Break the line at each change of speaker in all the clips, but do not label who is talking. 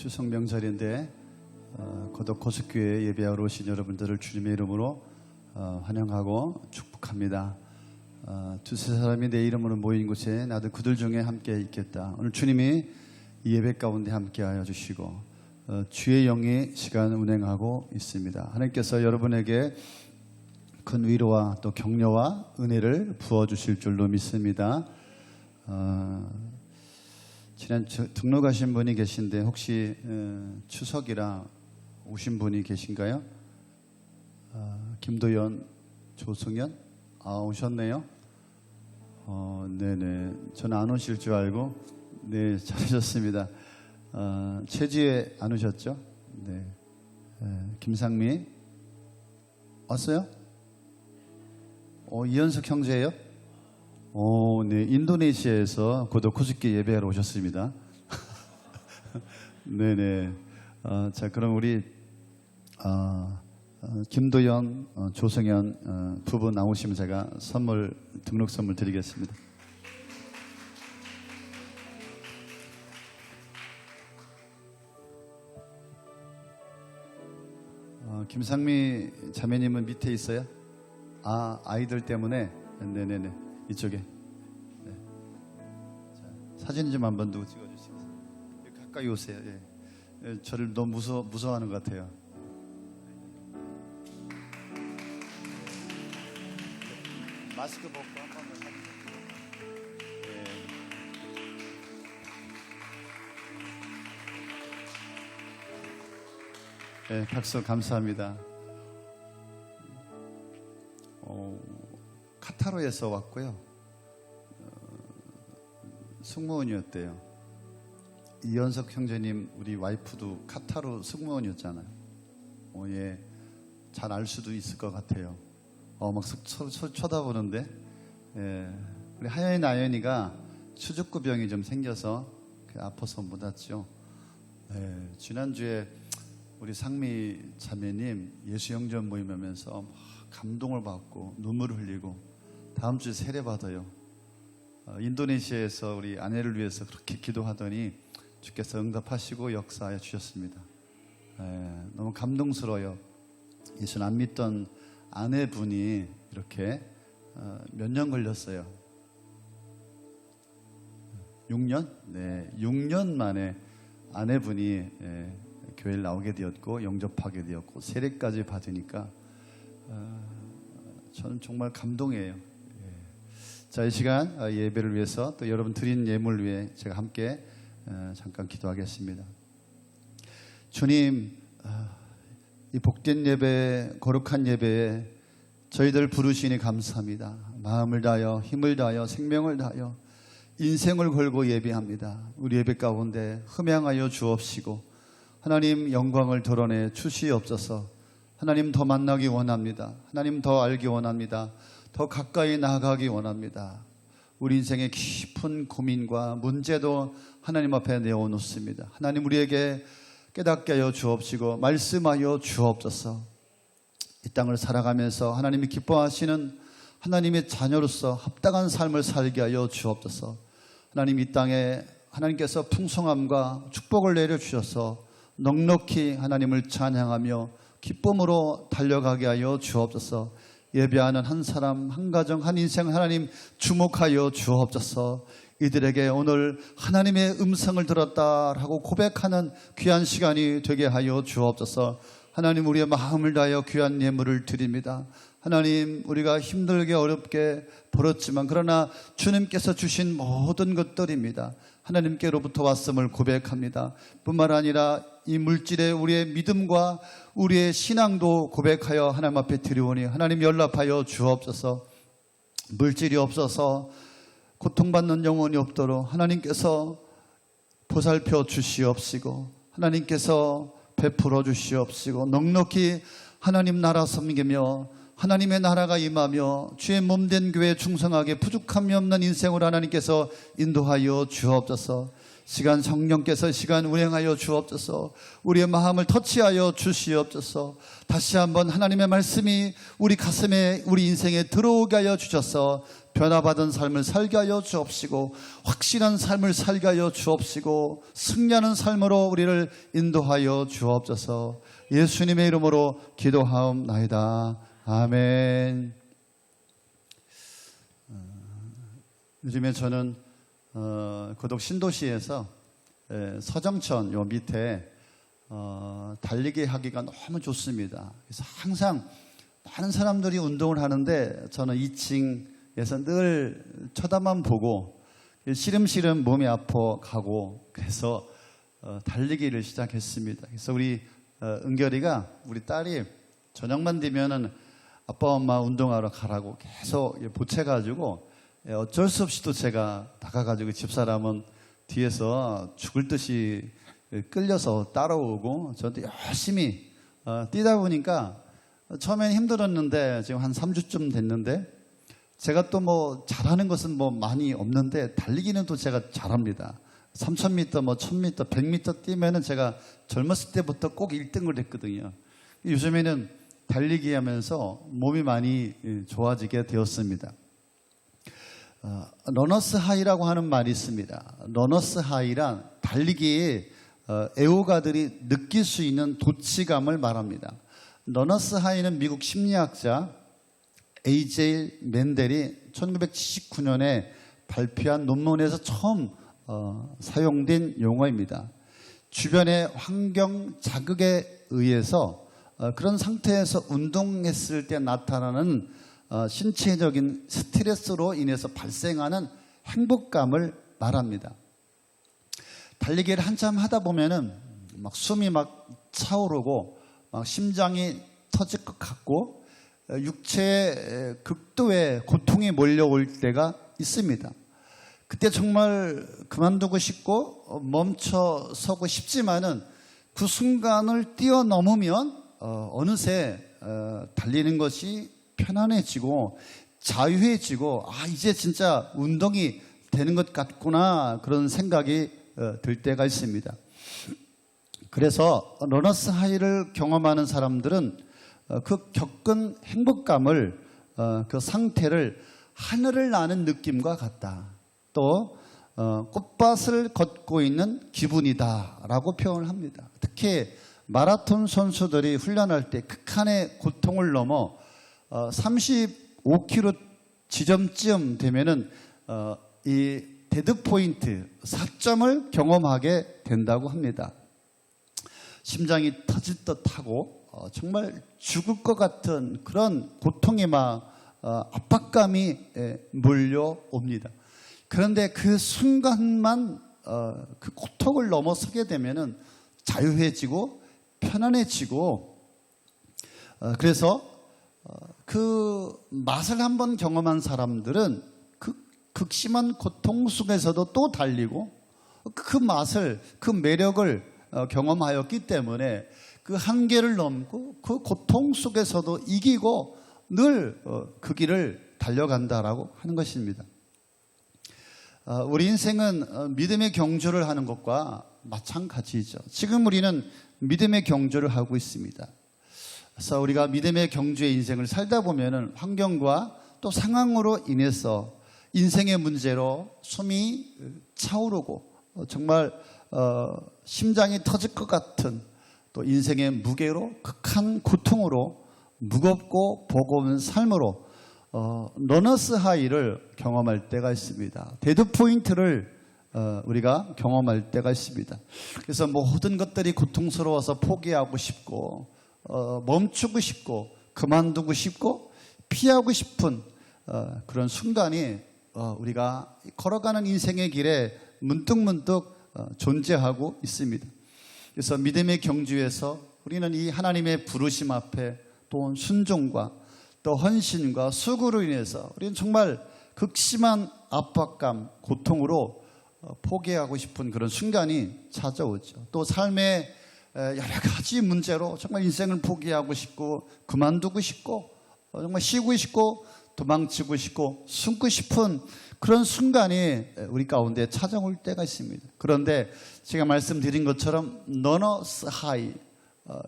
추석 명절인데 고독 고속교회 예배하러 오신 여러분들을 주님의 이름으로 환영하고 축복합니다. 두세 사람이 내 이름으로 모인 곳에 나도 그들 중에 함께 있겠다. 오늘 주님이 이 예배 가운데 함께하여 주시고 주의 영이 시간 운행하고 있습니다. 하나님께서 여러분에게 큰 위로와 또 격려와 은혜를 부어주실 줄로 믿습니다. 지난 등록하신 분이 계신데 혹시 추석이라 오신 분이 계신가요? 김도연, 조승연? 오셨네요. 네네. 저는 안 오실 줄 알고 네 잘하셨습니다. 최지혜 안 오셨죠? 네. 김상미 왔어요? 이현석 형제예요? 네. 인도네시아에서 고독 코스키 예배하러 오셨습니다. 네네. 자, 그럼 우리 김도연, 조성현 부부 나오시면 제가 등록 선물 드리겠습니다. 김상미 자매님은 밑에 있어요? 아이들 때문에? 네네네. 이쪽에. 네. 자, 사진 좀 한번 누구 찍어주세요. 가까이 오세요. 예. 저를 너무 무서워하는 것 같아요. 마스크 벗고 한 번만 사진 찍어주세요. 네, 박수 감사합니다. 카타르에서 왔고요. 승무원이었대요. 이현석 형제님 우리 와이프도 카타르 승무원이었잖아요. 예, 잘 알 수도 있을 것 같아요. 막 쳐다보는데 우리 하연이 나연이가 수족구병이 좀 생겨서 아파서 못 왔죠. 지난주에 우리 상미 자매님 예수영전 모임하면서 감동을 받고 눈물을 흘리고 다음 주에 세례 받아요. 인도네시아에서 우리 아내를 위해서 그렇게 기도하더니 주께서 응답하시고 역사하여 주셨습니다. 너무 감동스러워요. 예수는 안 믿던 아내분이 이렇게 몇 년 걸렸어요? 6년? 네, 6년 만에 아내분이 교회를 나오게 되었고 영접하게 되었고 세례까지 받으니까 저는 정말 감동이에요. 자, 이 시간 예배를 위해서 또 여러분 드린 예물을 위해 제가 함께 잠깐 기도하겠습니다. 주님, 이 복된 예배, 거룩한 예배에 저희들 부르시니 감사합니다. 마음을 다하여 힘을 다하여 생명을 다하여 인생을 걸고 예배합니다. 우리 예배 가운데 흠양하여 주옵시고 하나님 영광을 드러내 주시옵소서. 하나님 더 만나기 원합니다. 하나님 더 알기 원합니다. 더 가까이 나아가기 원합니다. 우리 인생의 깊은 고민과 문제도 하나님 앞에 내어놓습니다. 하나님 우리에게 깨닫게 하여 주옵시고 말씀하여 주옵소서. 이 땅을 살아가면서 하나님이 기뻐하시는 하나님의 자녀로서 합당한 삶을 살게 하여 주옵소서. 하나님 이 땅에 하나님께서 풍성함과 축복을 내려주셔서 넉넉히 하나님을 찬양하며 기쁨으로 달려가게 하여 주옵소서. 예배하는 한 사람, 한 가정, 한 인생 하나님 주목하여 주옵소서. 이들에게 오늘 하나님의 음성을 들었다라고 고백하는 귀한 시간이 되게 하여 주옵소서. 하나님 우리의 마음을 다하여 귀한 예물을 드립니다. 하나님 우리가 힘들게 어렵게 벌었지만 그러나 주님께서 주신 모든 것들입니다. 하나님께로부터 왔음을 고백합니다. 뿐만 아니라 이 물질에 우리의 믿음과 우리의 신앙도 고백하여 하나님 앞에 드리오니 하나님 연락하여 주옵소서. 물질이 없어서 고통받는 영혼이 없도록 하나님께서 보살펴 주시옵시고 하나님께서 베풀어 주시옵시고 넉넉히 하나님 나라 섬기며 하나님의 나라가 임하며 주의 몸된 교회에 충성하게 부족함이 없는 인생으로 하나님께서 인도하여 주옵소서. 시간 성령께서 시간 운행하여 주옵소서. 우리의 마음을 터치하여 주시옵소서. 다시 한번 하나님의 말씀이 우리 가슴에 우리 인생에 들어오게 하여 주셔서 변화받은 삶을 살게 하여 주옵시고 확실한 삶을 살게 하여 주옵시고 승리하는 삶으로 우리를 인도하여 주옵소서. 예수님의 이름으로 기도하옵나이다. 아멘. 요즘에 저는 고독 신도시에서 서정천 요 밑에 달리기 하기가 너무 좋습니다. 그래서 항상 많은 사람들이 운동을 하는데 저는 2층에서 늘 쳐다만 보고 시름시름 몸이 아파 가고 그래서 달리기를 시작했습니다. 그래서 우리 은결이가 우리 딸이 저녁만 되면은 아빠 엄마 운동하러 가라고 계속 보채가지고 어쩔 수 없이 또 제가 나가가지고 집사람은 뒤에서 죽을 듯이 끌려서 따라오고 저도 열심히 뛰다 보니까 처음엔 힘들었는데 지금 한 3주쯤 됐는데 제가 또 뭐 잘하는 것은 뭐 많이 없는데 달리기는 또 제가 잘합니다. 3000m, 뭐 1000m, 100m 뛰면은 제가 젊었을 때부터 꼭 1등을 했거든요. 요즘에는 달리기 하면서 몸이 많이 좋아지게 되었습니다. 러너스 하이라고 하는 말이 있습니다. 러너스 하이란 달리기에 애호가들이 느낄 수 있는 도취감을 말합니다. 러너스 하이는 미국 심리학자 A.J. 맨델이 1979년에 발표한 논문에서 처음 사용된 용어입니다. 주변의 환경 자극에 의해서 그런 상태에서 운동했을 때 나타나는 신체적인 스트레스로 인해서 발생하는 행복감을 말합니다. 달리기를 한참 하다 보면은 막 숨이 막 차오르고 막 심장이 터질 것 같고 육체에 극도의 고통이 몰려올 때가 있습니다. 그때 정말 그만두고 싶고 멈춰 서고 싶지만은 그 순간을 뛰어넘으면 어느새 달리는 것이 편안해지고 자유해지고 이제 진짜 운동이 되는 것 같구나 그런 생각이 들 때가 있습니다. 그래서 러너스 하이를 경험하는 사람들은 그 겪은 행복감을 그 상태를 하늘을 나는 느낌과 같다. 또 꽃밭을 걷고 있는 기분이다라고 표현을 합니다. 특히 마라톤 선수들이 훈련할 때 극한의 고통을 넘어 35km 지점쯤 되면은 이 데드 포인트 4점을 경험하게 된다고 합니다. 심장이 터질 듯하고 정말 죽을 것 같은 그런 고통이 막 압박감이 몰려옵니다. 그런데 그 순간만 그 고통을 넘어서게 되면은 자유해지고 편안해지고 그래서 그 맛을 한번 경험한 사람들은 그 극심한 고통 속에서도 또 달리고 그 맛을 그 매력을 경험하였기 때문에 그 한계를 넘고 그 고통 속에서도 이기고 늘 그 길을 달려간다라고 하는 것입니다. 우리 인생은 믿음의 경주를 하는 것과 마찬가지죠. 지금 우리는 믿음의 경주를 하고 있습니다. 그래서 우리가 믿음의 경주의 인생을 살다 보면은 환경과 또 상황으로 인해서 인생의 문제로 숨이 차오르고 정말 심장이 터질 것 같은 또 인생의 무게로 극한 고통으로 무겁고 버거운 삶으로 러너스 하이를 경험할 때가 있습니다. 데드 포인트를 우리가 경험할 때가 있습니다. 그래서 모든 것들이 고통스러워서 포기하고 싶고 멈추고 싶고 그만두고 싶고 피하고 싶은 그런 순간이 우리가 걸어가는 인생의 길에 문득문득 존재하고 있습니다. 그래서 믿음의 경주에서 우리는 이 하나님의 부르심 앞에 또 순종과 또 헌신과 수고로 인해서 우리는 정말 극심한 압박감, 고통으로 포기하고 싶은 그런 순간이 찾아오죠. 또 삶의 여러 가지 문제로 정말 인생을 포기하고 싶고 그만두고 싶고 정말 쉬고 싶고 도망치고 싶고 숨고 싶은 그런 순간이 우리 가운데 찾아올 때가 있습니다. 그런데 제가 말씀드린 것처럼 러너스 하이,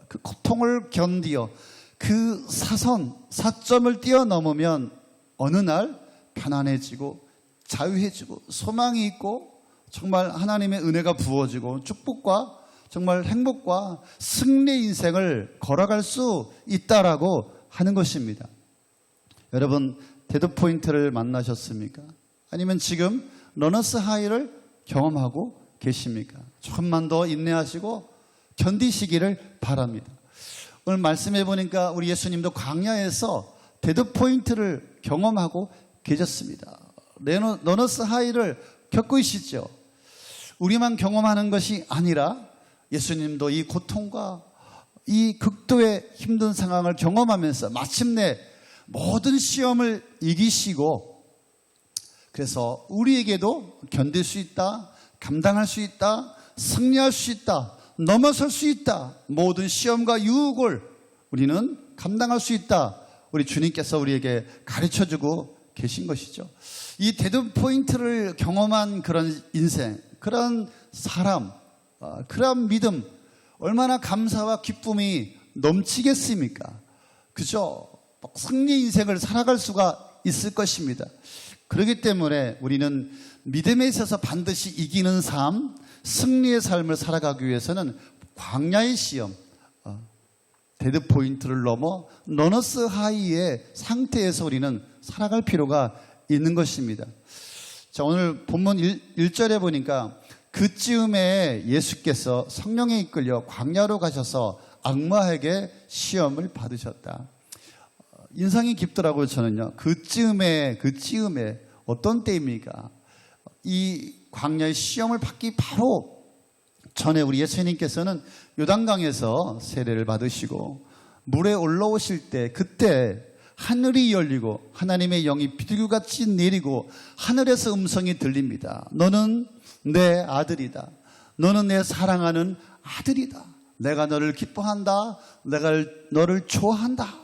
그 고통을 견디어 그 사점을 뛰어넘으면 어느 날 편안해지고 자유해지고 소망이 있고 정말 하나님의 은혜가 부어지고 축복과 정말 행복과 승리의 인생을 걸어갈 수 있다라고 하는 것입니다. 여러분, 데드포인트를 만나셨습니까? 아니면 지금 러너스 하이를 경험하고 계십니까? 조금만 더 인내하시고 견디시기를 바랍니다. 오늘 말씀해 보니까 우리 예수님도 광야에서 데드포인트를 경험하고 계셨습니다. 러너스 하이를 겪고 있시죠. 우리만 경험하는 것이 아니라 예수님도 이 고통과 이 극도의 힘든 상황을 경험하면서 마침내 모든 시험을 이기시고 그래서 우리에게도 견딜 수 있다, 감당할 수 있다, 승리할 수 있다, 넘어설 수 있다, 모든 시험과 유혹을 우리는 감당할 수 있다, 우리 주님께서 우리에게 가르쳐주고 계신 것이죠. 이 데드포인트를 경험한 그런 인생, 그런 사람, 그런 믿음, 얼마나 감사와 기쁨이 넘치겠습니까? 그죠? 승리 인생을 살아갈 수가 있을 것입니다. 그렇기 때문에 우리는 믿음에 있어서 반드시 이기는 삶, 승리의 삶을 살아가기 위해서는 광야의 시험, 데드포인트를 넘어 러너스 하이의 상태에서 우리는 살아갈 필요가 있는 것입니다. 자, 오늘 본문 1절에 보니까 그쯤에 예수께서 성령에 이끌려 광야로 가셔서 악마에게 시험을 받으셨다. 인상이 깊더라고요. 저는요. 그쯤에 어떤 때입니까? 이 광야의 시험을 받기 바로 전에 우리 예수님께서는 요단강에서 세례를 받으시고 물에 올라오실 때 그때 하늘이 열리고 하나님의 영이 비둘기같이 내리고 하늘에서 음성이 들립니다. 너는 내 아들이다. 너는 내 사랑하는 아들이다. 내가 너를 기뻐한다. 내가 너를 좋아한다.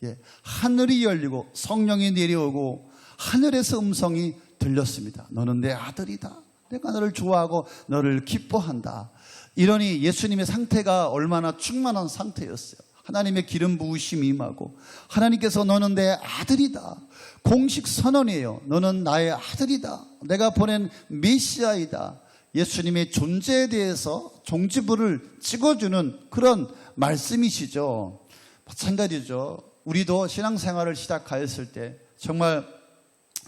예, 하늘이 열리고 성령이 내려오고 하늘에서 음성이 들렸습니다. 너는 내 아들이다. 내가 너를 좋아하고 너를 기뻐한다. 이러니 예수님의 상태가 얼마나 충만한 상태였어요. 하나님의 기름 부으심이 임하고 하나님께서 너는 내 아들이다. 공식 선언이에요. 너는 나의 아들이다. 내가 보낸 메시아이다. 예수님의 존재에 대해서 종지부를 찍어주는 그런 말씀이시죠. 마찬가지죠. 우리도 신앙생활을 시작하였을 때 정말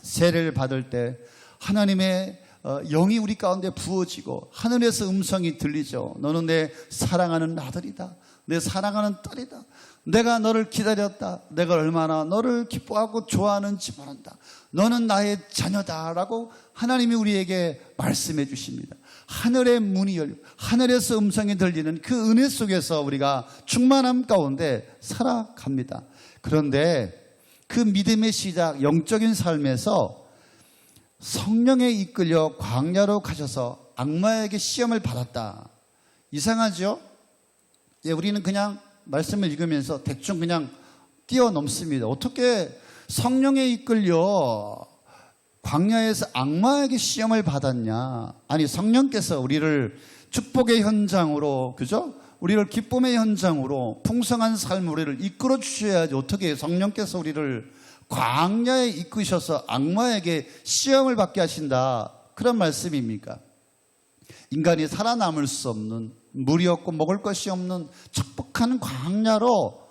세례를 받을 때 하나님의 영이 우리 가운데 부어지고 하늘에서 음성이 들리죠. 너는 내 사랑하는 아들이다. 내 사랑하는 딸이다. 내가 너를 기다렸다. 내가 얼마나 너를 기뻐하고 좋아하는지 모른다. 너는 나의 자녀다라고 하나님이 우리에게 말씀해 주십니다. 하늘의 문이 열리고 하늘에서 음성이 들리는 그 은혜 속에서 우리가 충만함 가운데 살아갑니다. 그런데 그 믿음의 시작, 영적인 삶에서 성령에 이끌려 광야로 가셔서 악마에게 시험을 받았다. 이상하죠? 예, 우리는 그냥 말씀을 읽으면서 대충 그냥 뛰어넘습니다. 어떻게 성령에 이끌려 광야에서 악마에게 시험을 받았냐? 아니, 성령께서 우리를 축복의 현장으로, 그죠? 우리를 기쁨의 현장으로 풍성한 삶을 우리를 이끌어 주셔야지. 어떻게 성령께서 우리를 광야에 이끄셔서 악마에게 시험을 받게 하신다, 그런 말씀입니까? 인간이 살아남을 수 없는, 물이 없고 먹을 것이 없는 척박한 광야로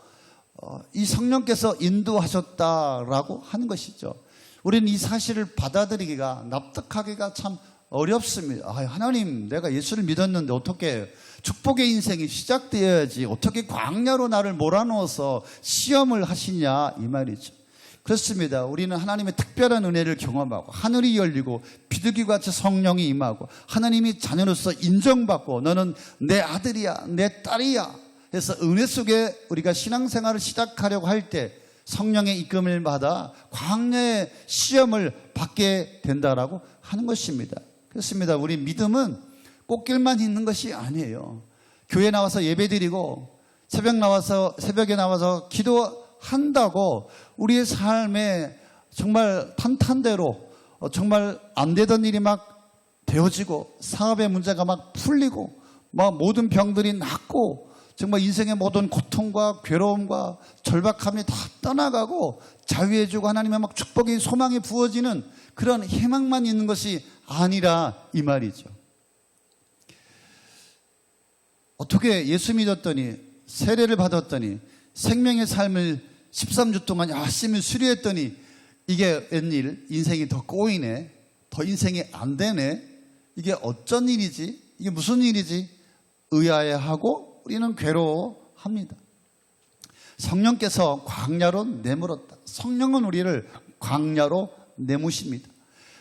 이 성령께서 인도하셨다라고 하는 것이죠. 우리는 이 사실을 받아들이기가, 납득하기가 참 어렵습니다. 하나님, 내가 예수를 믿었는데 어떻게 축복의 인생이 시작되어야지 어떻게 광야로 나를 몰아넣어서 시험을 하시냐, 이 말이죠. 그렇습니다. 우리는 하나님의 특별한 은혜를 경험하고 하늘이 열리고 비둘기같이 성령이 임하고 하나님이 자녀로서 인정받고 너는 내 아들이야, 내 딸이야 해서 은혜 속에 우리가 신앙생활을 시작하려고 할 때 성령의 이끌림을 받아 광야의 시험을 받게 된다라고 하는 것입니다. 그렇습니다. 우리 믿음은 꽃길만 있는 것이 아니에요. 교회 나와서 예배드리고 새벽에 나와서 기도한다고 우리의 삶에 정말 탄탄대로 정말 안 되던 일이 막 되어지고 사업의 문제가 막 풀리고 막 모든 병들이 낫고 정말 인생의 모든 고통과 괴로움과 절박함이 다 떠나가고 자유해지고 하나님의 막 축복이 소망이 부어지는 그런 희망만 있는 것이 아니라 이 말이죠. 어떻게 예수 믿었더니 세례를 받았더니 생명의 삶을 13주 동안 열심히 수료했더니 이게 웬일, 인생이 더 꼬이네, 더 인생이 안 되네, 이게 어쩐 일이지, 이게 무슨 일이지 의아해하고 우리는 괴로워합니다. 성령께서 광야로 내몰았다. 성령은 우리를 광야로 내모십니다.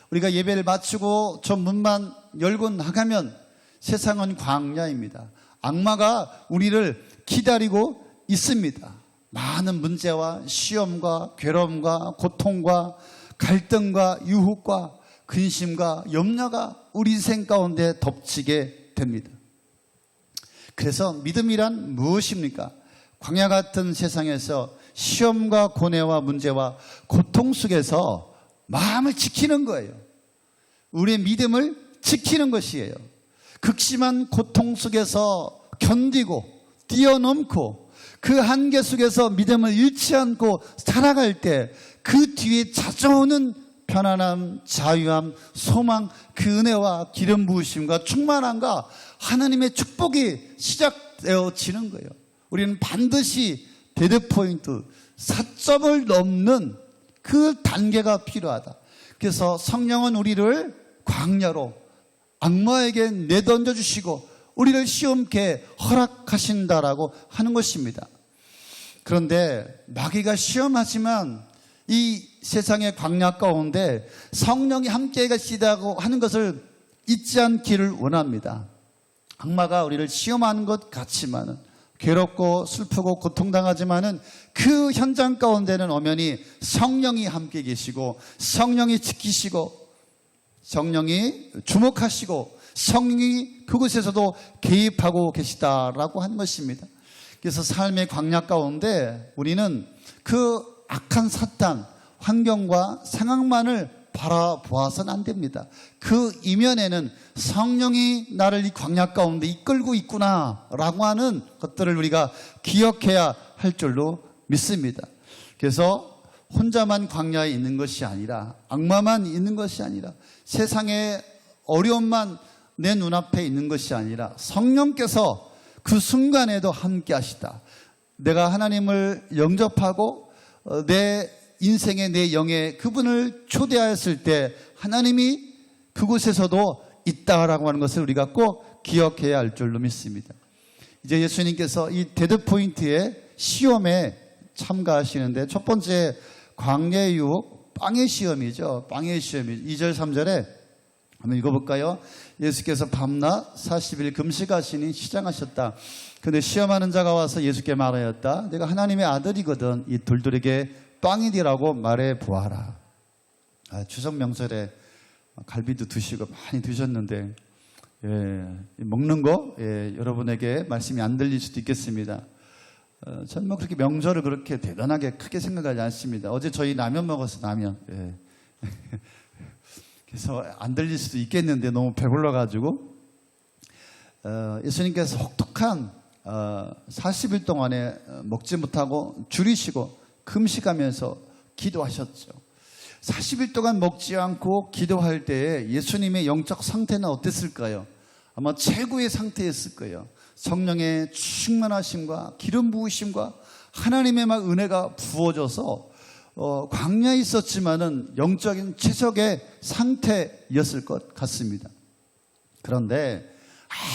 우리가 예배를 마치고 저 문만 열고 나가면 세상은 광야입니다. 악마가 우리를 기다리고 있습니다. 많은 문제와 시험과 괴로움과 고통과 갈등과 유혹과 근심과 염려가 우리 인생 가운데 덮치게 됩니다. 그래서 믿음이란 무엇입니까? 광야 같은 세상에서 시험과 고뇌와 문제와 고통 속에서 마음을 지키는 거예요. 우리의 믿음을 지키는 것이에요. 극심한 고통 속에서 견디고 뛰어넘고 그 한계 속에서 믿음을 잃지 않고 살아갈 때 그 뒤에 찾아오는 편안함, 자유함, 소망, 그 은혜와 기름 부으심과 충만함과 하나님의 축복이 시작되어지는 거예요. 우리는 반드시 데드포인트, 4점을 넘는 그 단계가 필요하다. 그래서 성령은 우리를 광야로 악마에게 내던져 주시고 우리를 시험케 허락하신다라고 하는 것입니다. 그런데 마귀가 시험하지만 이 세상의 광야 가운데 성령이 함께 계시다고 하는 것을 잊지 않기를 원합니다. 악마가 우리를 시험하는 것 같지만은 괴롭고 슬프고 고통당하지만은 그 현장 가운데는 엄연히 성령이 함께 계시고 성령이 지키시고 성령이 주목하시고 성령이 그곳에서도 개입하고 계시다라고 하는 것입니다. 그래서 삶의 광야 가운데 우리는 그 악한 사탄, 환경과 상황만을 바라보아서는 안 됩니다. 그 이면에는 성령이 나를 이 광야 가운데 이끌고 있구나라고 하는 것들을 우리가 기억해야 할 줄로 믿습니다. 그래서 혼자만 광야에 있는 것이 아니라 악마만 있는 것이 아니라 세상의 어려움만 내 눈앞에 있는 것이 아니라 성령께서 그 순간에도 함께 하시다. 내가 하나님을 영접하고 내 인생의 내 영에 그분을 초대하였을 때 하나님이 그곳에서도 있다라고 하는 것을 우리가 꼭 기억해야 할 줄로 믿습니다. 이제 예수님께서 이 데드포인트의 시험에 참가하시는데 첫 번째 광야의 유혹, 빵의 시험이죠. 빵의 시험이 2절 3절에 한번 읽어볼까요? 예수께서 밤낮 40일 금식하시니 시장하셨다. 그런데 시험하는 자가 와서 예수께 말하였다. 내가 하나님의 아들이거든 이 돌들에게 빵이 되라고 말해 보아라. 추석 명절에 갈비도 드시고 많이 드셨는데 먹는 거 여러분에게 말씀이 안 들릴 수도 있겠습니다. 저는 뭐 그렇게 명절을 그렇게 대단하게 크게 생각하지 않습니다. 어제 저희 라면 먹었어, 라면. 그래서 안 들릴 수도 있겠는데 너무 배불러가지고 예수님께서 혹독한 40일 동안에 먹지 못하고 줄이시고 금식하면서 기도하셨죠. 40일 동안 먹지 않고 기도할 때에 예수님의 영적 상태는 어땠을까요? 아마 최고의 상태였을 거예요. 성령의 충만하심과 기름 부으심과 하나님의 막 은혜가 부어져서 광야에 있었지만은 영적인 최적의 상태였을 것 같습니다. 그런데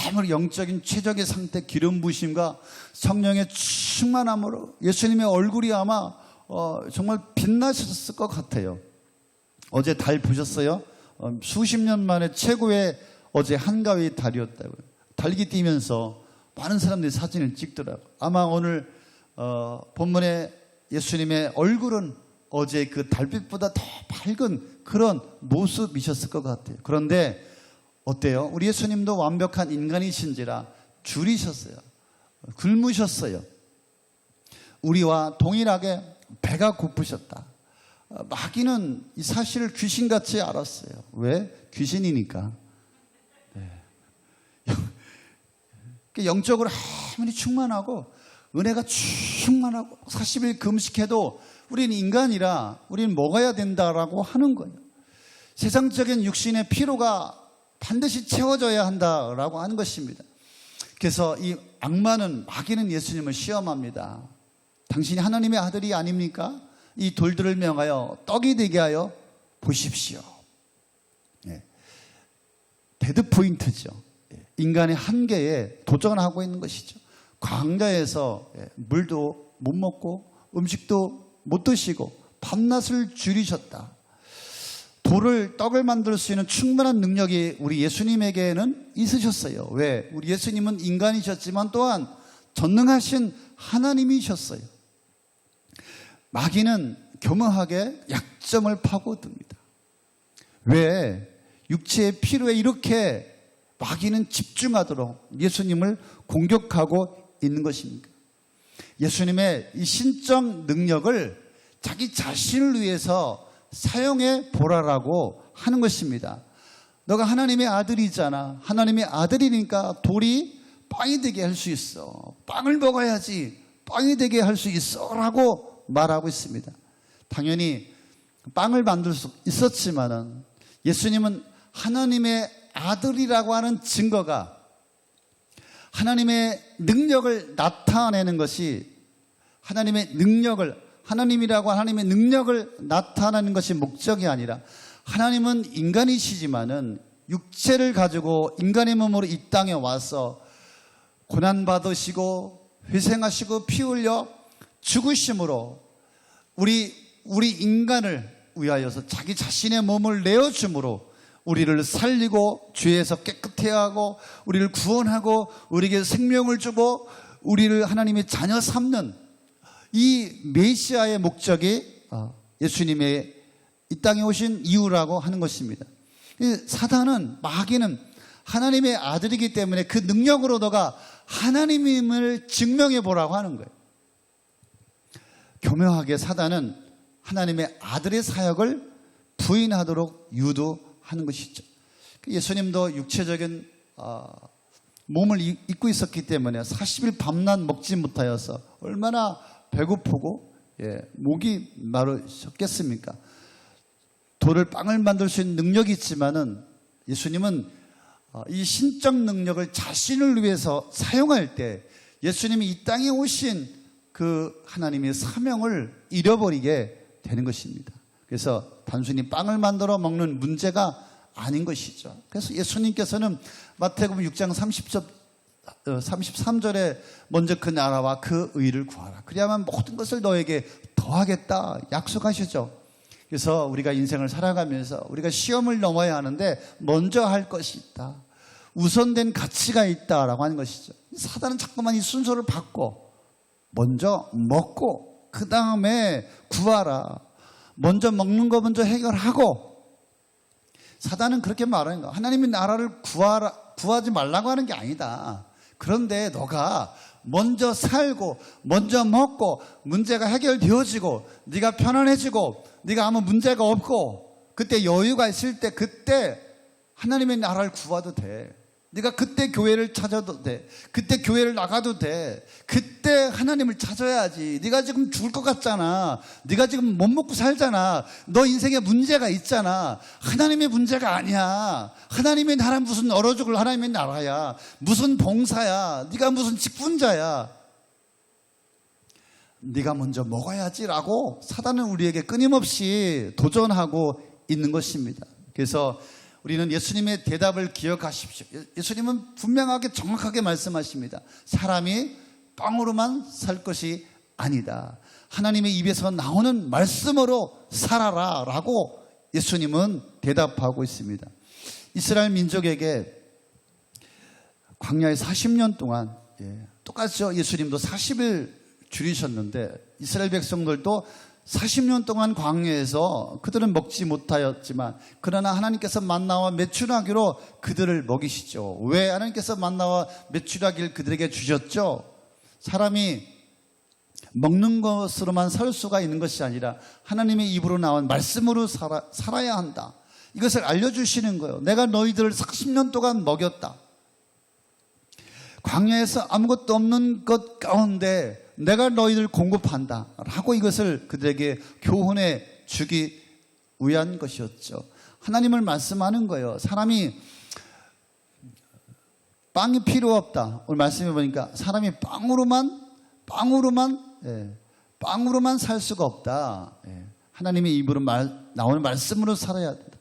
아무리 영적인 최적의 상태, 기름 부으심과 성령의 충만함으로 예수님의 얼굴이 아마 정말 빛나셨을 것 같아요. 어제 달 보셨어요? 수십 년 만에 최고의 어제 한가위 달이었다고요. 달기 뛰면서 많은 사람들이 사진을 찍더라고요. 아마 오늘 본문의 예수님의 얼굴은 어제 그 달빛보다 더 밝은 그런 모습이셨을 것 같아요. 그런데 어때요? 우리 예수님도 완벽한 인간이신지라 줄이셨어요. 굶으셨어요. 우리와 동일하게 배가 고프셨다. 마귀는 이 사실을 귀신같이 알았어요. 왜? 귀신이니까. 영적으로 아무리 충만하고 은혜가 충만하고 40일 금식해도 우리는 인간이라 우리는 먹어야 된다라고 하는 거예요. 세상적인 육신의 피로가 반드시 채워져야 한다라고 하는 것입니다. 그래서 이 악마는, 마귀는 예수님을 시험합니다. 당신이 하나님의 아들이 아닙니까? 이 돌들을 명하여 떡이 되게 하여 보십시오. 데드포인트죠. 인간의 한계에 도전하고 있는 것이죠. 광야에서 물도 못 먹고 음식도 못 드시고 밤낮을 줄이셨다. 돌을 떡을 만들 수 있는 충분한 능력이 우리 예수님에게는 있으셨어요. 왜? 우리 예수님은 인간이셨지만 또한 전능하신 하나님이셨어요. 마귀는 교묘하게 약점을 파고듭니다. 왜? 육체의 필요에 이렇게 마귀는 집중하도록 예수님을 공격하고 있는 것입니까? 예수님의 이 신적 능력을 자기 자신을 위해서 사용해 보라라고 하는 것입니다. 너가 하나님의 아들이잖아. 하나님의 아들이니까 돌이 빵이 되게 할 수 있어. 빵을 먹어야지 빵이 되게 할 수 있어 라고 말하고 있습니다. 당연히 빵을 만들 수 있었지만은 예수님은 하나님의 아들이라고 하는 증거가 하나님의 능력을 나타내는 것이 하나님이라고 하나님의 능력을 나타내는 것이 목적이 아니라 하나님은 인간이시지만은 육체를 가지고 인간의 몸으로 이 땅에 와서 고난받으시고 회생하시고 피 흘려 죽으심으로 우리 인간을 위하여서 자기 자신의 몸을 내어줌으로 우리를 살리고 죄에서 깨끗해 하고 우리를 구원하고 우리에게 생명을 주고 우리를 하나님의 자녀 삼는 이 메시아의 목적이 예수님의 이 땅에 오신 이유라고 하는 것입니다. 사단은, 마귀는 하나님의 아들이기 때문에 그 능력으로 너가 하나님임을 증명해 보라고 하는 거예요. 교묘하게 사단은 하나님의 아들의 사역을 부인하도록 유도하는 것이죠. 예수님도 육체적인 몸을 입고 있었기 때문에 40일 밤낮 먹지 못하여서 얼마나 배고프고 목이 마르셨겠습니까? 돌을 빵을 만들 수 있는 능력이 있지만은 예수님은 이 신적 능력을 자신을 위해서 사용할 때 예수님이 이 땅에 오신 그 하나님의 사명을 잃어버리게 되는 것입니다. 그래서 단순히 빵을 만들어 먹는 문제가 아닌 것이죠. 그래서 예수님께서는 마태복음 6장 33절에 먼저 그 나라와 그 의를 구하라. 그래야만 모든 것을 너에게 더하겠다 약속하시죠. 그래서 우리가 인생을 살아가면서 우리가 시험을 넘어야 하는데 먼저 할 것이 있다. 우선된 가치가 있다라고 하는 것이죠. 사단은 자꾸만 이 순서를 바꿔 먼저 먹고 그 다음에 구하라. 먼저 먹는 거 먼저 해결하고. 사단은 그렇게 말하는 거야. 하나님의 나라를 구하지 말라고 하는 게 아니다. 그런데 너가 먼저 살고 먼저 먹고 문제가 해결되어지고 네가 편안해지고 네가 아무 문제가 없고 그때 여유가 있을 때 그때 하나님의 나라를 구해도 돼. 네가 그때 교회를 찾아도 돼. 그때 교회를 나가도 돼. 그때 하나님을 찾아야지. 네가 지금 죽을 것 같잖아. 네가 지금 못 먹고 살잖아. 너 인생에 문제가 있잖아. 하나님의 문제가 아니야. 하나님의 나라 무슨 얼어 죽을 하나님의 나라야. 무슨 봉사야. 네가 무슨 직분자야. 네가 먼저 먹어야지라고 사단은 우리에게 끊임없이 도전하고 있는 것입니다. 그래서 우리는 예수님의 대답을 기억하십시오. 예수님은 분명하게 정확하게 말씀하십니다. 사람이 빵으로만 살 것이 아니다. 하나님의 입에서 나오는 말씀으로 살아라 라고 예수님은 대답하고 있습니다. 이스라엘 민족에게 광야에 40년 동안 똑같죠. 예수님도 40일 줄이셨는데 이스라엘 백성들도 40년 동안 광야에서 그들은 먹지 못하였지만 그러나 하나님께서 만나와 메추라기로 그들을 먹이시죠. 왜 하나님께서 만나와 메추라기를 그들에게 주셨죠? 사람이 먹는 것으로만 살 수가 있는 것이 아니라 하나님의 입으로 나온 말씀으로 살아야 한다. 이것을 알려주시는 거예요. 내가 너희들을 40년 동안 먹였다. 광야에서 아무것도 없는 것 가운데 내가 너희를 공급한다 라고 이것을 그들에게 교훈해 주기 위한 것이었죠. 하나님을 말씀하는 거예요. 사람이 빵이 필요 없다. 오늘 말씀해 보니까 사람이 빵으로만 살 수가 없다. 하나님의 입으로 나오는 말씀으로 살아야 된다.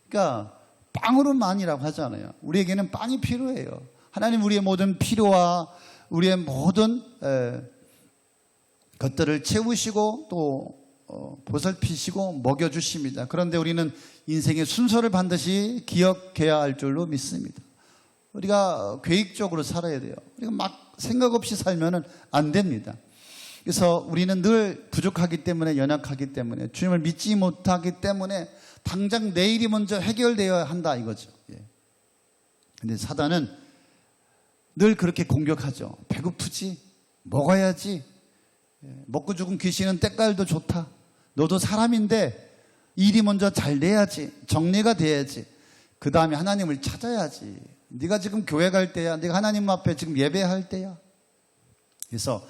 그러니까 빵으로만이라고 하잖아요. 우리에게는 빵이 필요해요. 하나님 우리의 모든 필요와 우리의 모든 것들을 채우시고 또 보살피시고 먹여주십니다. 그런데 우리는 인생의 순서를 반드시 기억해야 할 줄로 믿습니다. 우리가 계획적으로 살아야 돼요. 우리가 막 생각 없이 살면 안 됩니다. 그래서 우리는 늘 부족하기 때문에, 연약하기 때문에, 주님을 믿지 못하기 때문에 당장 내일이 먼저 해결되어야 한다 이거죠. 그런데 사단은 늘 그렇게 공격하죠. 배고프지? 먹어야지. 먹고 죽은 귀신은 때깔도 좋다. 너도 사람인데 일이 먼저 잘 돼야지. 정리가 돼야지. 그 다음에 하나님을 찾아야지. 네가 지금 교회 갈 때야. 네가 하나님 앞에 지금 예배할 때야. 그래서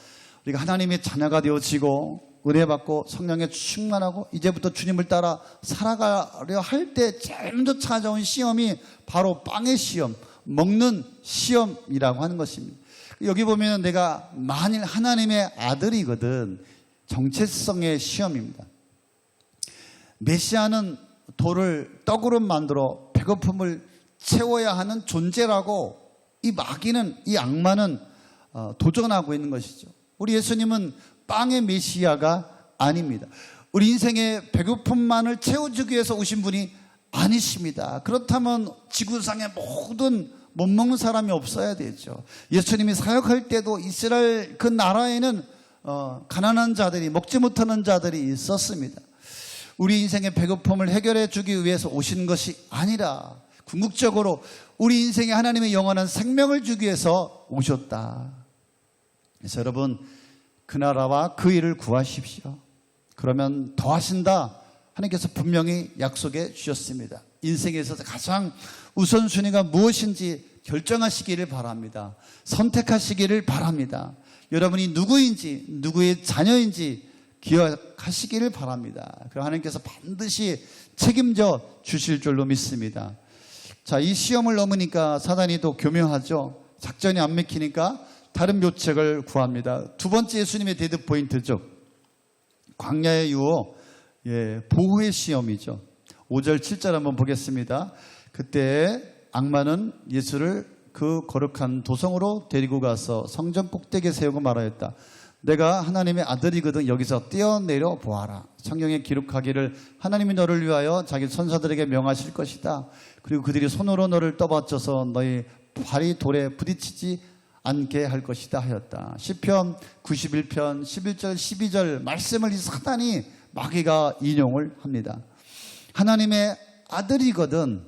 우리가 하나님의 자녀가 되어지고 은혜받고 성령에 충만하고 이제부터 주님을 따라 살아가려 할 때 제일 먼저 찾아온 시험이 바로 빵의 시험, 먹는 시험이라고 하는 것입니다. 여기 보면 내가 만일 하나님의 아들이거든 정체성의 시험입니다. 메시아는 돌을 떡으로 만들어 배고픔을 채워야 하는 존재라고 이 마귀는, 이 악마는 도전하고 있는 것이죠. 우리 예수님은 빵의 메시아가 아닙니다. 우리 인생의 배고픔만을 채워주기 위해서 오신 분이 아니십니다. 그렇다면 지구상의 모든 못 먹는 사람이 없어야 되죠. 예수님이 사역할 때도 이스라엘 그 나라에는 가난한 자들이, 먹지 못하는 자들이 있었습니다. 우리 인생의 배고픔을 해결해 주기 위해서 오신 것이 아니라 궁극적으로 우리 인생에 하나님의 영원한 생명을 주기 위해서 오셨다. 그래서 여러분, 그 나라와 그 일을 구하십시오. 그러면 더 하신다. 하나님께서 분명히 약속해 주셨습니다. 인생에서 가장 우선순위가 무엇인지 결정하시기를 바랍니다. 선택하시기를 바랍니다. 여러분이 누구인지, 누구의 자녀인지 기억하시기를 바랍니다. 그럼 하나님께서 반드시 책임져 주실 줄로 믿습니다. 자, 이 시험을 넘으니까 사단이 또 교묘하죠. 작전이 안 맥히니까 다른 묘책을 구합니다. 두 번째 예수님의 데드 포인트죠. 광야의 유혹, 보호의 시험이죠. 5절 7절 한번 보겠습니다. 그때 악마는 예수를 그 거룩한 도성으로 데리고 가서 성전 꼭대기에 세우고 말하였다. 내가 하나님의 아들이거든 여기서 뛰어내려 보아라. 성경에 기록하기를 하나님이 너를 위하여 자기 천사들에게 명하실 것이다. 그리고 그들이 손으로 너를 떠받쳐서 너희 발이 돌에 부딪히지 않게 할 것이다 하였다. 시편 91편 11절 12절 말씀을 이 사단이 마귀가 인용을 합니다. 하나님의 아들이거든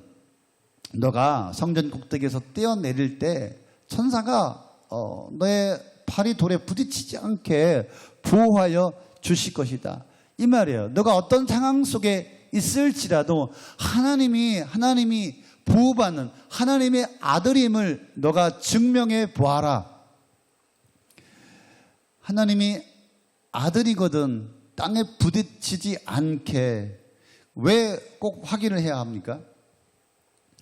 너가 성전 꼭대기에서 뛰어내릴 때 천사가 너의 발이 돌에 부딪히지 않게 보호하여 주실 것이다. 이 말이에요. 너가 어떤 상황 속에 있을지라도 하나님이 보호받는 하나님의 아들임을 너가 증명해 보아라. 하나님이 아들이거든 땅에 부딪히지 않게 왜 꼭 확인을 해야 합니까?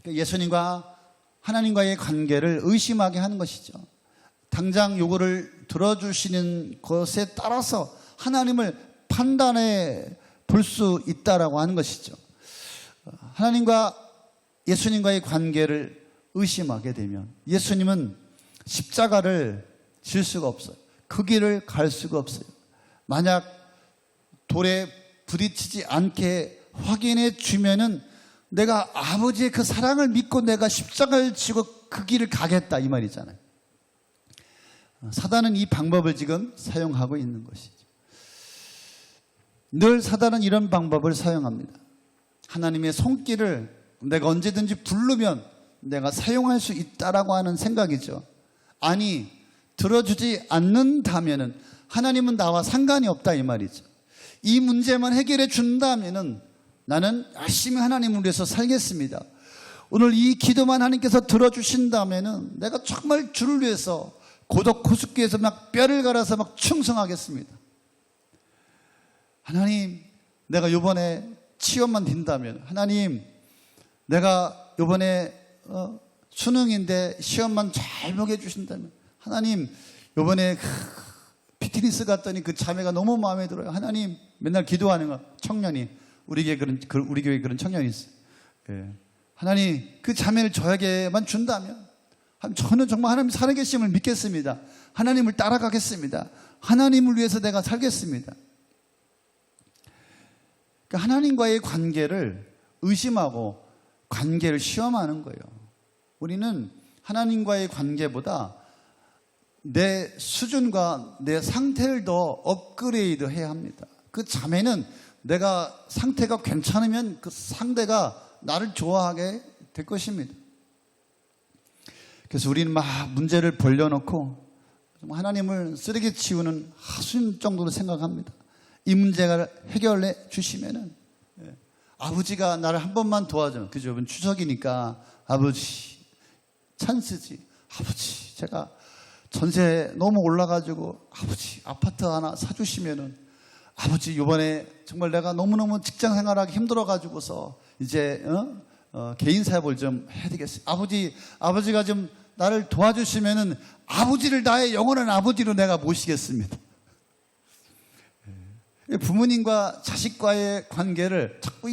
예수님과 하나님과의 관계를 의심하게 하는 것이죠. 당장 요거를 들어주시는 것에 따라서 하나님을 판단해 볼 수 있다라고 하는 것이죠. 하나님과 예수님과의 관계를 의심하게 되면 예수님은 십자가를 질 수가 없어요. 그 길을 갈 수가 없어요. 만약 돌에 부딪히지 않게 확인해 주면은 내가 아버지의 그 사랑을 믿고 내가 십자가를 지고 그 길을 가겠다 이 말이잖아요. 사단은 이 방법을 지금 사용하고 있는 것이죠. 늘 사단은 이런 방법을 사용합니다. 하나님의 손길을 내가 언제든지 부르면 내가 사용할 수 있다라고 하는 생각이죠. 아니, 들어주지 않는다면은 하나님은 나와 상관이 없다 이 말이죠. 이 문제만 해결해 준다면은 나는 열심히 하나님을 위해서 살겠습니다. 오늘 이 기도만 하나님께서 들어주신다면은 내가 정말 주를 위해서 고독 호숫기에서 막 뼈를 갈아서 막 충성하겠습니다. 하나님, 내가 이번에 취업만 된다면, 하나님, 내가 이번에 수능인데 시험만 잘 보게 해주신다면, 하나님, 이번에 피트니스 갔더니 그 자매가 너무 마음에 들어요. 하나님, 맨날 기도하는 거 청년이 우리 교회에 그런 청년이 있어요. 예. 하나님, 그 자매를 저에게만 준다면 저는 정말 하나님 살아계심을 믿겠습니다. 하나님을 따라가겠습니다. 하나님을 위해서 내가 살겠습니다. 그러니까 하나님과의 관계를 의심하고 관계를 시험하는 거예요. 우리는 하나님과의 관계보다 내 수준과 내 상태를 더 업그레이드 해야 합니다. 그 자매는 내가 상태가 괜찮으면 그 상대가 나를 좋아하게 될 것입니다. 그래서 우리는 막 문제를 벌려놓고 하나님을 쓰레기 치우는 하수인 정도로 생각합니다. 이 문제를 해결해 주시면은, 아버지가 나를 한 번만 도와줘. 그죠? 이번 추석이니까 아버지 찬스지. 아버지, 제가 전세 너무 올라가지고 아버지 아파트 하나 사주시면은, 아버지 이번에 정말 내가 너무너무 직장 생활하기 힘들어가지고서 이제 개인 사업을 좀 해야 되겠어요. 아버지가 좀 나를 도와주시면은 아버지를 나의 영원한 아버지로 내가 모시겠습니다. 부모님과 자식과의 관계를 자꾸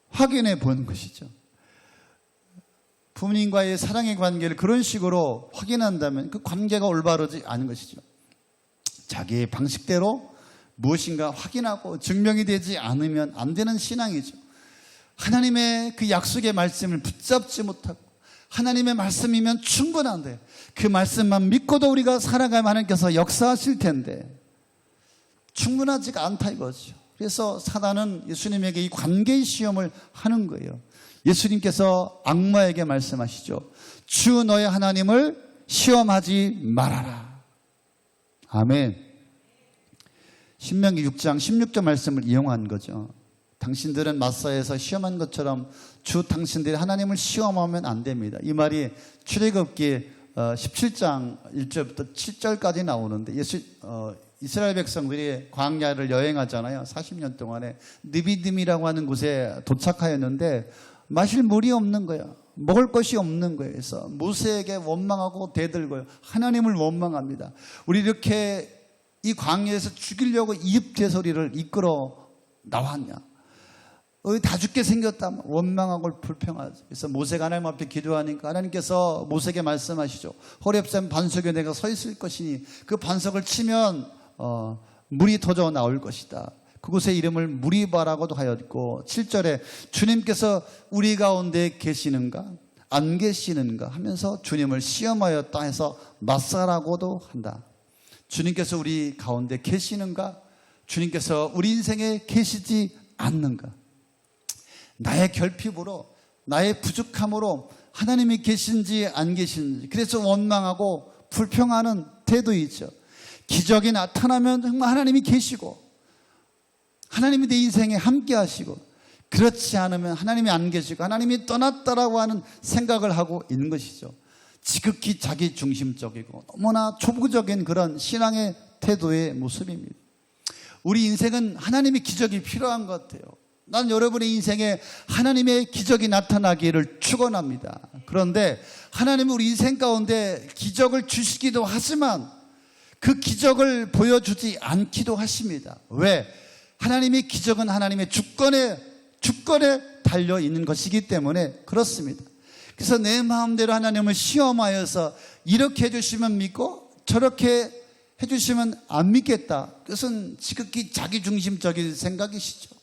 확인해 보는 것이죠. 부모님과의 사랑의 관계를 그런 식으로 확인한다면 그 관계가 올바르지 않은 것이죠. 자기의 방식대로 무엇인가 확인하고 증명이 되지 않으면 안 되는 신앙이죠. 하나님의 그 약속의 말씀을 붙잡지 못하고, 하나님의 말씀이면 충분한데 그 말씀만 믿고도 우리가 살아가면 하나님께서 역사하실 텐데 충분하지가 않다 이거죠. 그래서 사단은 예수님에게 이 관계의 시험을 하는 거예요. 예수님께서 악마에게 말씀하시죠. 주 너의 하나님을 시험하지 말아라. 아멘. 신명기 6장 16절 말씀을 이용한 거죠. 당신들은 마사에서 시험한 것처럼 주 당신들이 하나님을 시험하면 안 됩니다. 이 말이 출애굽기 17장 1절부터 7절까지 나오는데, 이스라엘 백성들이 광야를 여행하잖아요. 40년 동안에 느비딤이라고 하는 곳에 도착하였는데 마실 물이 없는 거야. 먹을 것이 없는 거예요. 그래서 모세에게 원망하고 대들고요. 하나님을 원망합니다. 우리 이렇게 이 광야에서 죽이려고 이집트의 소리를 이끌어 나왔냐? 다 죽게 생겼다. 원망하고 불평하죠. 그래서 모세가 하나님 앞에 기도하니까 하나님께서 모세에게 말씀하시죠. 호렙산 반석에 내가 서 있을 것이니 그 반석을 치면 물이 터져 나올 것이다. 그곳의 이름을 무리바라고도 하였고, 7절에 주님께서 우리 가운데 계시는가 안 계시는가 하면서 주님을 시험하였다 해서 마사라고도 한다. 주님께서 우리 가운데 계시는가? 주님께서 우리 인생에 계시지 않는가? 나의 결핍으로, 나의 부족함으로 하나님이 계신지 안 계신지, 그래서 원망하고 불평하는 태도이죠. 기적이 나타나면 정말 하나님이 계시고 하나님이 내 인생에 함께 하시고, 그렇지 않으면 하나님이 안 계시고 하나님이 떠났다라고 하는 생각을 하고 있는 것이죠. 지극히 자기 중심적이고 너무나 초보적인 그런 신앙의 태도의 모습입니다. 우리 인생은 하나님의 기적이 필요한 것 같아요. 난 여러분의 인생에 하나님의 기적이 나타나기를 축원합니다. 그런데 하나님은 우리 인생 가운데 기적을 주시기도 하지만 그 기적을 보여주지 않기도 하십니다. 왜? 하나님의 기적은 하나님의 주권에 달려 있는 것이기 때문에 그렇습니다. 그래서 내 마음대로 하나님을 시험하여서 이렇게 해주시면 믿고 저렇게 해주시면 안 믿겠다. 그것은 지극히 자기중심적인 생각이시죠.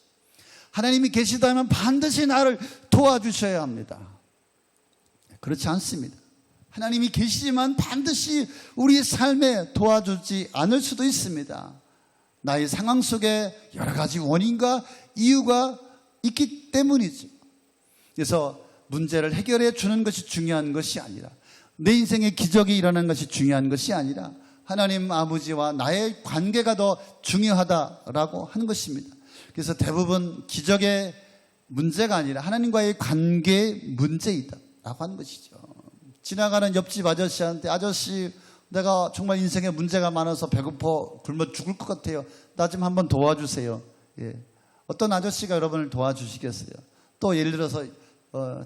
하나님이 계시다면 반드시 나를 도와주셔야 합니다. 그렇지 않습니다. 하나님이 계시지만 반드시 우리의 삶에 도와주지 않을 수도 있습니다. 나의 상황 속에 여러 가지 원인과 이유가 있기 때문이죠. 그래서 문제를 해결해 주는 것이 중요한 것이 아니라, 내 인생에 기적이 일어나는 것이 중요한 것이 아니라 하나님 아버지와 나의 관계가 더 중요하다라고 하는 것입니다. 그래서 대부분 기적의 문제가 아니라 하나님과의 관계의 문제이다라고 하는 것이죠. 지나가는 옆집 아저씨한테 아저씨 내가 정말 인생에 문제가 많아서 배고파 굶어 죽을 것 같아요. 나 좀 한번 도와주세요. 예. 어떤 아저씨가 여러분을 도와주시겠어요? 또 예를 들어서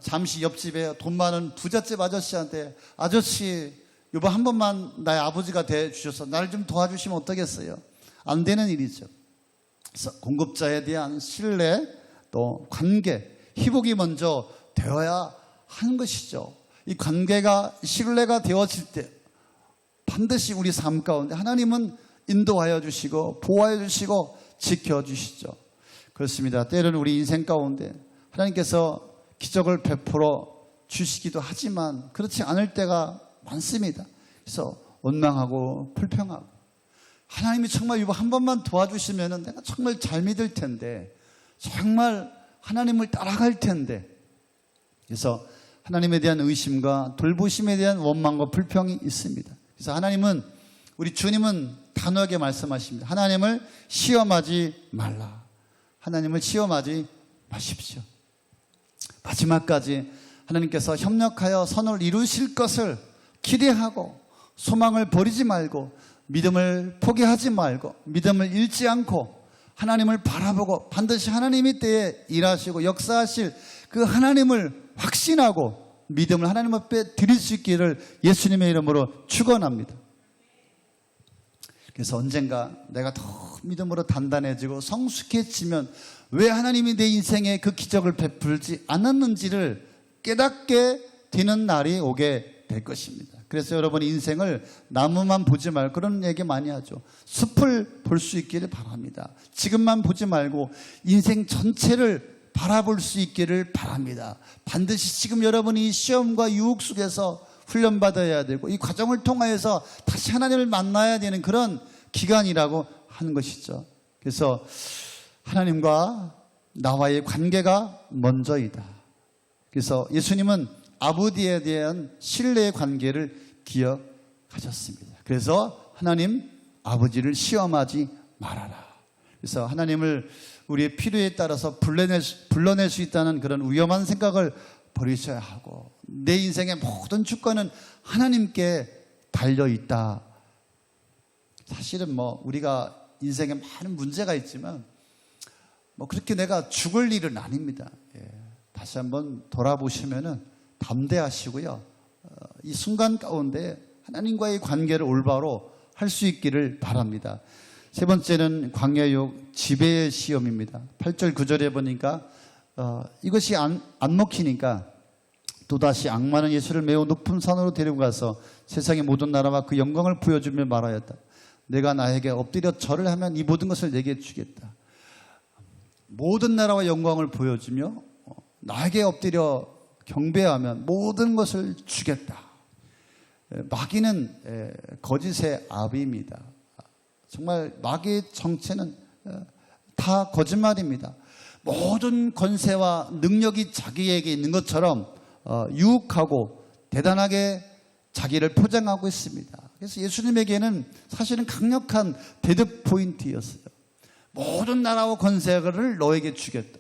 잠시 옆집에 돈 많은 부잣집 아저씨한테 아저씨 이번 한 번만 나의 아버지가 돼주셔서 나를 좀 도와주시면 어떠겠어요? 안 되는 일이죠. 그래서 공급자에 대한 신뢰 또 관계 회복이 먼저 되어야 하는 것이죠. 이 관계가 신뢰가 되어질 때 반드시 우리 삶 가운데 하나님은 인도하여 주시고 보호하여 주시고 지켜주시죠. 그렇습니다. 때로는 우리 인생 가운데 하나님께서 기적을 베풀어 주시기도 하지만 그렇지 않을 때가 많습니다. 그래서 원망하고 불평하고 하나님이 정말 이거 한 번만 도와주시면 내가 정말 잘 믿을 텐데 정말 하나님을 따라갈 텐데 그래서 하나님에 대한 의심과 돌보심에 대한 원망과 불평이 있습니다. 그래서 하나님은 우리 주님은 단호하게 말씀하십니다. 하나님을 시험하지 말라. 하나님을 시험하지 마십시오. 마지막까지 하나님께서 협력하여 선을 이루실 것을 기대하고 소망을 버리지 말고 믿음을 포기하지 말고 믿음을 잃지 않고 하나님을 바라보고 반드시 하나님이 때에 일하시고 역사하실 그 하나님을 확신하고 믿음을 하나님 앞에 드릴 수 있기를 예수님의 이름으로 축원합니다. 그래서 언젠가 내가 더 믿음으로 단단해지고 성숙해지면 왜 하나님이 내 인생에 그 기적을 베풀지 않았는지를 깨닫게 되는 날이 오게 될 것입니다. 그래서 여러분 인생을 나무만 보지 말고 그런 얘기 많이 하죠. 숲을 볼 수 있기를 바랍니다. 지금만 보지 말고 인생 전체를 바라볼 수 있기를 바랍니다. 반드시 지금 여러분이 시험과 유혹 속에서 훈련받아야 되고 이 과정을 통하여서 다시 하나님을 만나야 되는 그런 기간이라고 하는 것이죠. 그래서 하나님과 나와의 관계가 먼저이다. 그래서 예수님은 아버지에 대한 신뢰의 관계를 기억하셨습니다. 그래서 하나님 아버지를 시험하지 말아라. 그래서 하나님을 우리의 필요에 따라서 불러낼 수 있다는 그런 위험한 생각을 버리셔야 하고 내 인생의 모든 주권은 하나님께 달려있다. 사실은 우리가 인생에 많은 문제가 있지만 그렇게 내가 죽을 일은 아닙니다. 예. 다시 한번 돌아보시면은 담대하시고요. 이 순간 가운데 하나님과의 관계를 올바로 할 수 있기를 바랍니다. 세 번째는 광야육 지배의 시험입니다. 8절 9절에 보니까 이것이 안 먹히니까 또다시 악마는 예수를 매우 높은 산으로 데리고 가서 세상의 모든 나라와 그 영광을 보여주며 말하였다. 내가 나에게 엎드려 절을 하면 이 모든 것을 내게 주겠다. 모든 나라와 영광을 보여주며 나에게 엎드려 경배하면 모든 것을 주겠다. 마귀는 거짓의 아비입니다. 정말 마귀의 정체는 다 거짓말입니다. 모든 권세와 능력이 자기에게 있는 것처럼 유혹하고 대단하게 자기를 포장하고 있습니다. 그래서 예수님에게는 사실은 강력한 데드 포인트였어요. 모든 나라와 권세를 너에게 주겠다.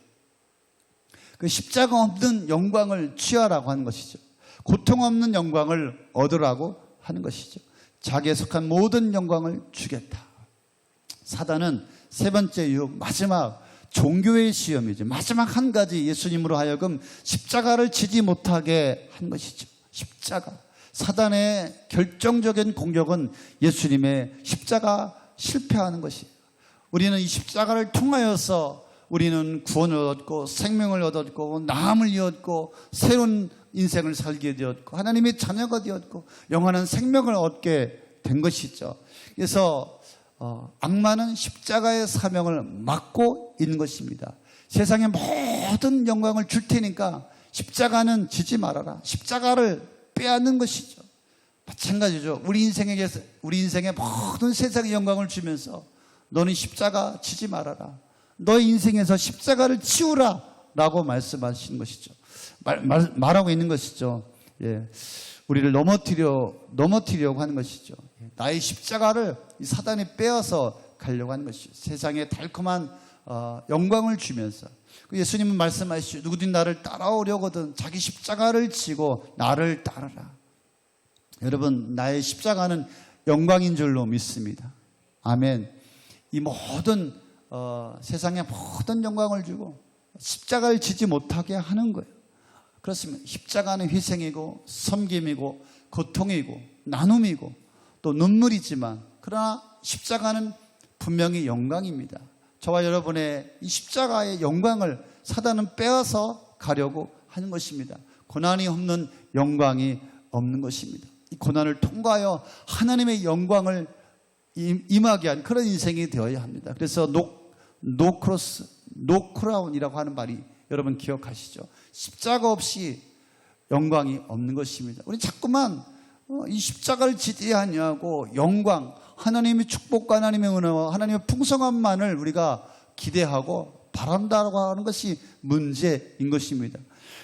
그 십자가 없는 영광을 취하라고 하는 것이죠. 고통 없는 영광을 얻으라고 하는 것이죠. 자기에 속한 모든 영광을 주겠다. 사단은 세 번째 유혹, 마지막 종교의 시험이죠. 마지막 한 가지 예수님으로 하여금 십자가를 지지 못하게 한 것이죠. 십자가. 사단의 결정적인 공격은 예수님의 십자가 실패하는 것이에요. 우리는 이 십자가를 통하여서 우리는 구원을 얻고 생명을 얻었고 나음을 이었고 새로운 인생을 살게 되었고 하나님의 자녀가 되었고 영원한 생명을 얻게 된 것이죠. 그래서 악마는 십자가의 사명을 맡고 있는 것입니다. 세상의 모든 영광을 줄 테니까 십자가는 지지 말아라. 십자가를 빼앗는 것이죠. 마찬가지죠. 우리 인생의 모든 세상의 영광을 주면서 너는 십자가 지지 말아라. 너의 인생에서 십자가를 치우라 라고 말씀하시는 것이죠. 말하고 있는 것이죠. 예. 우리를 넘어뜨리려고 하는 것이죠. 나의 십자가를 이 사단이 빼앗아 가려고 하는 것이죠. 세상의 달콤한 영광을 주면서 예수님은 말씀하시죠. 누구든 나를 따라오려거든 자기 십자가를 지고 나를 따르라. 여러분, 나의 십자가는 영광인 줄로 믿습니다. 아멘. 이 모든 세상의 모든 영광을 주고 십자가를 지지 못하게 하는 거예요. 그렇습니다. 십자가는 희생이고 섬김이고 고통이고 나눔이고 또 눈물이지만, 그러나 십자가는 분명히 영광입니다. 저와 여러분의 이 십자가의 영광을 사단은 빼앗아 가려고 하는 것입니다. 고난이 없는 영광이 없는 것입니다. 이 고난을 통과하여 하나님의 영광을 임하게 한 그런 인생이 되어야 합니다. 그래서 노 크로스, 노 크라운이라고 하는 말이 여러분 기억하시죠? 십자가 없이 영광이 없는 것입니다. 우리 자꾸만 이 십자가를 지지 아니하고 영광, 하나님의 축복과 하나님의 은혜와 하나님의 풍성함만을 우리가 기대하고 바란다고 하는 것이 문제인 것입니다.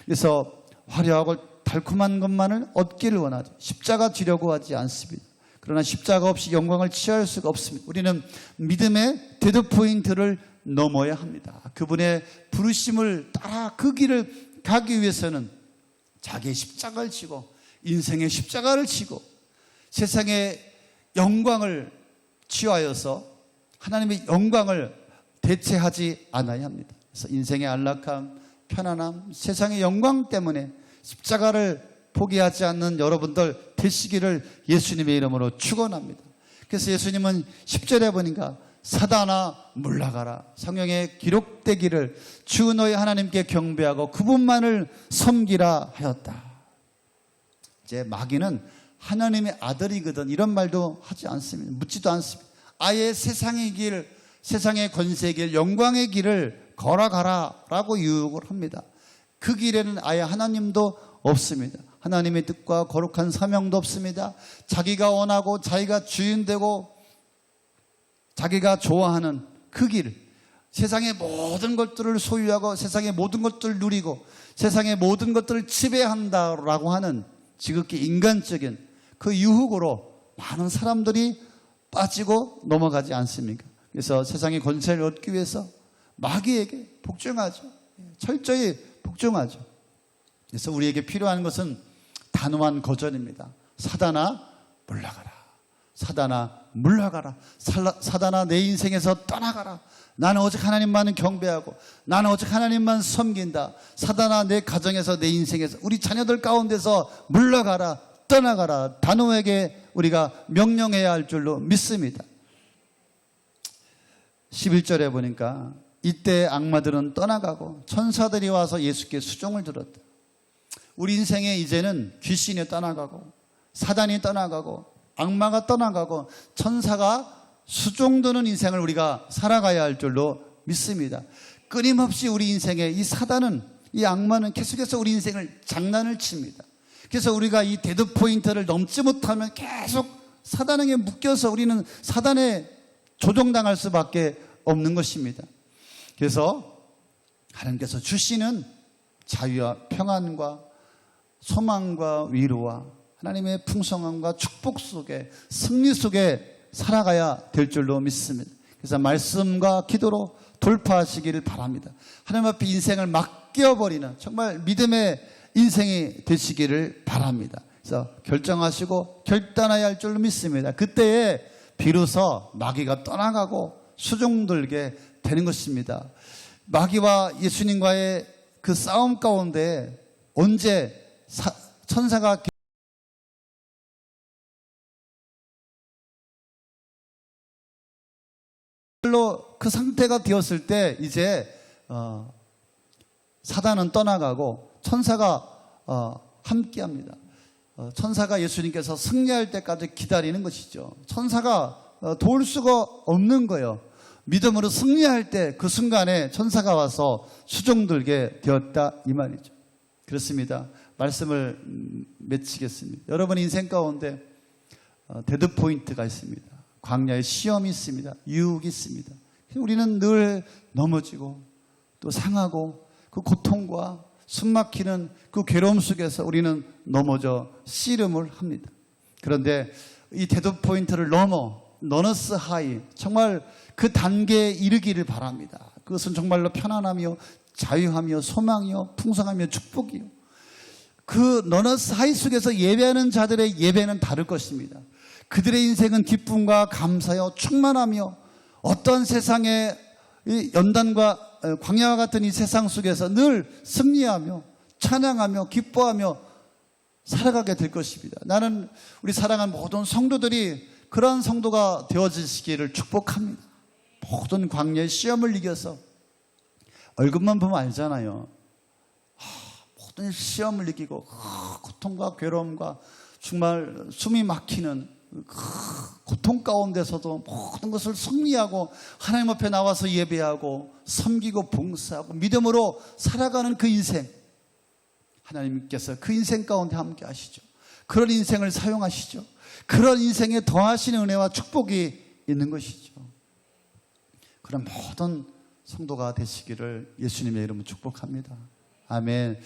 그래서 화려하고 달콤한 것만을 얻기를 원하죠. 십자가 지려고 하지 않습니다. 그러나 십자가 없이 영광을 취할 수가 없습니다. 우리는 믿음의 데드포인트를 넘어야 합니다. 그분의 부르심을 따라 그 길을 가기 위해서는 자기의 십자가를 지고 인생의 십자가를 지고 세상의 영광을 취하여서 하나님의 영광을 대체하지 않아야 합니다. 그래서 인생의 안락함, 편안함, 세상의 영광 때문에 십자가를 포기하지 않는 여러분들 되시기를 예수님의 이름으로 축원합니다. 그래서 예수님은 10절에 보니까 사단아 물러가라, 성경에 기록되기를 주 너희 하나님께 경배하고 그분만을 섬기라 하였다. 이제 마귀는 하나님의 아들이거든 이런 말도 하지 않습니다. 묻지도 않습니다. 아예 세상의 길, 세상의 권세의 길, 영광의 길을 걸어가라 라고 유혹을 합니다. 그 길에는 아예 하나님도 없습니다. 하나님의 뜻과 거룩한 사명도 없습니다. 자기가 원하고 자기가 주인되고 자기가 좋아하는 그 길, 세상의 모든 것들을 소유하고 세상의 모든 것들을 누리고 세상의 모든 것들을 지배한다라고 하는 지극히 인간적인 그 유혹으로 많은 사람들이 빠지고 넘어가지 않습니까? 그래서 세상의 권세를 얻기 위해서 마귀에게 복종하죠. 철저히 복종하죠. 그래서 우리에게 필요한 것은 단호한 거절입니다. 사단아 물러가라. 사단아 물러가라. 사단아 내 인생에서 떠나가라. 나는 오직 하나님만 경배하고 나는 오직 하나님만 섬긴다. 사단아 내 가정에서 내 인생에서 우리 자녀들 가운데서 물러가라. 떠나가라. 단호하게 우리가 명령해야 할 줄로 믿습니다. 11절에 보니까 이때 악마들은 떠나가고 천사들이 와서 예수께 수종을 들었다. 우리 인생에 이제는 귀신이 떠나가고 사단이 떠나가고 악마가 떠나가고 천사가 수종드는 인생을 우리가 살아가야 할 줄로 믿습니다. 끊임없이 우리 인생에 이 사단은, 이 악마는 계속해서 우리 인생을 장난을 칩니다. 그래서 우리가 이 데드포인트를 넘지 못하면 계속 사단에게 묶여서 우리는 사단에 조종당할 수밖에 없는 것입니다. 그래서 하나님께서 주시는 자유와 평안과 소망과 위로와 하나님의 풍성함과 축복 속에 승리 속에 살아가야 될 줄로 믿습니다. 그래서 말씀과 기도로 돌파하시기를 바랍니다. 하나님 앞에 인생을 맡겨버리는 정말 믿음의 인생이 되시기를 바랍니다. 그래서 결정하시고 결단해야 할 줄로 믿습니다. 그때에 비로소 마귀가 떠나가고 수종들게 되는 것입니다. 마귀와 예수님과의 그 싸움 가운데 언제 천사가 그 상태가 되었을 때 이제 사단은 떠나가고 천사가 함께합니다. 천사가 예수님께서 승리할 때까지 기다리는 것이죠. 천사가 도울 수가 없는 거예요. 믿음으로 승리할 때 그 순간에 천사가 와서 수종들게 되었다 이 말이죠. 그렇습니다. 말씀을 맺히겠습니다. 여러분 인생 가운데 데드포인트가 있습니다. 광야의 시험이 있습니다. 유혹이 있습니다. 우리는 늘 넘어지고 또 상하고 그 고통과 숨막히는 그 괴로움 속에서 우리는 넘어져 씨름을 합니다. 그런데 이 데드포인트를 넘어 너너스 하이, 정말 그 단계에 이르기를 바랍니다. 그것은 정말로 편안하며 자유하며 소망이요 풍성하며 축복이요. 그 너너 사이 속에서 예배하는 자들의 예배는 다를 것입니다. 그들의 인생은 기쁨과 감사요 충만하며 어떤 세상의 연단과 광야와 같은 이 세상 속에서 늘 승리하며 찬양하며 기뻐하며 살아가게 될 것입니다. 나는 우리 사랑하는 모든 성도들이 그러한 성도가 되어지시기를 축복합니다. 모든 광야의 시험을 이겨서 얼굴만 보면 알잖아요. 모든 시험을 이기고 고통과 괴로움과 정말 숨이 막히는 고통 가운데서도 모든 것을 승리하고 하나님 앞에 나와서 예배하고 섬기고 봉사하고 믿음으로 살아가는 그 인생, 하나님께서 그 인생 가운데 함께 하시죠. 그런 인생을 사용하시죠. 그런 인생에 더하시는 은혜와 축복이 있는 것이죠. 그런 모든 성도가 되시기를 예수님의 이름으로 축복합니다. 아멘.